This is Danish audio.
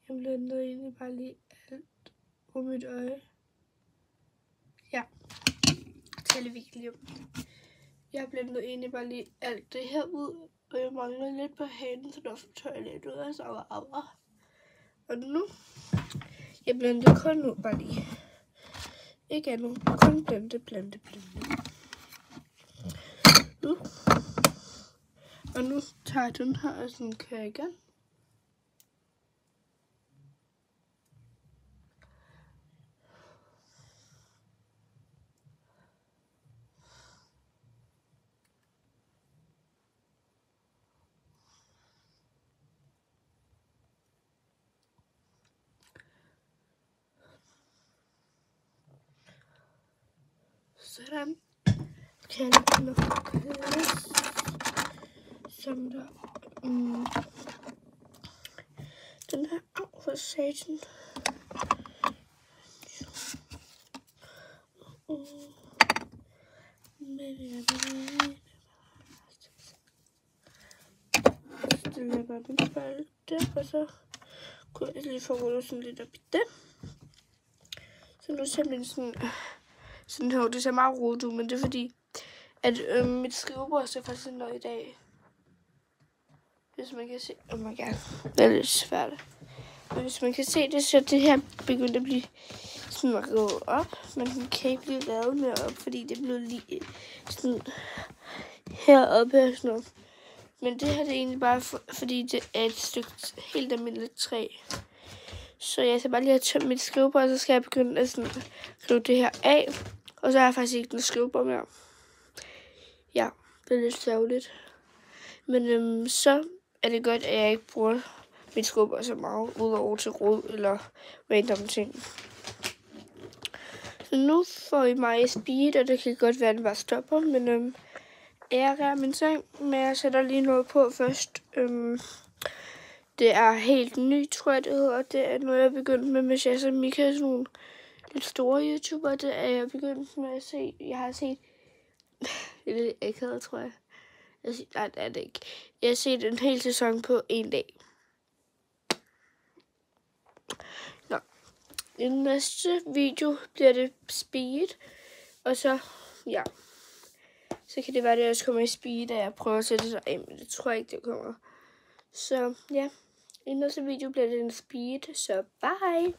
Jeg blendede egentlig bare lige alt på mit øje. Ja, taler virkelig om. Jeg blendede egentlig bare lige alt det her ud, og jeg mangler lidt på hanen, så der tør jeg lidt ud af så og nu, jeg blender kun nu bare lige. Ikke andet, kun blende. Og nu tager jeg den her og sådan kører igen. Sådan. Kan jeg nok plads, som der den her for satan. Stiller jeg bare min spalte, og så kunne jeg lige få rullet sådan lidt op i den. Så nu ser man sådan her, det ser meget rodet ud, men det er fordi, at mit skrivebord ser faktisk sådan noget i dag. Hvis man kan se, oh my god, det er lidt svært. Men hvis man kan se det, så det her begynder at blive sådan revet op, men den kan ikke blive lavet mere op, fordi det blev lige sådan heroppe og sådan noget. Men det her det er egentlig bare fordi det er et stykke helt almindeligt træ. Så jeg skal bare lige have tømt mit skrivebord, og så skal jeg begynde at sådan rive det her af. Og så har jeg faktisk ikke noget skrivebord mere. Ja, det er lidt sørgeligt. Men så er det godt, at jeg ikke bruger mit skrivebord så meget, udover til rod eller random ting. Så nu får I mig i speed, og det kan godt være, at den bare stopper, men jeg er min seng, men jeg sætter lige noget på først. Det er helt nyt, tror jeg det hedder. Det er noget, jeg er begyndt med Jess og Mika, sådan nogle lidt store YouTubere. Det er jeg begyndt med at se. Jeg har set, det er lidt akavet, tror jeg. Nej, det er det ikke. Jeg har set en hel sæson på en dag. Nå. I den næste video bliver det speed. Og så, ja. Så kan det være, at jeg også kommer i speed, og jeg prøver at sætte det af, men det tror jeg ikke, det kommer. Så, ja. I næste video bliver det en speed, så bye!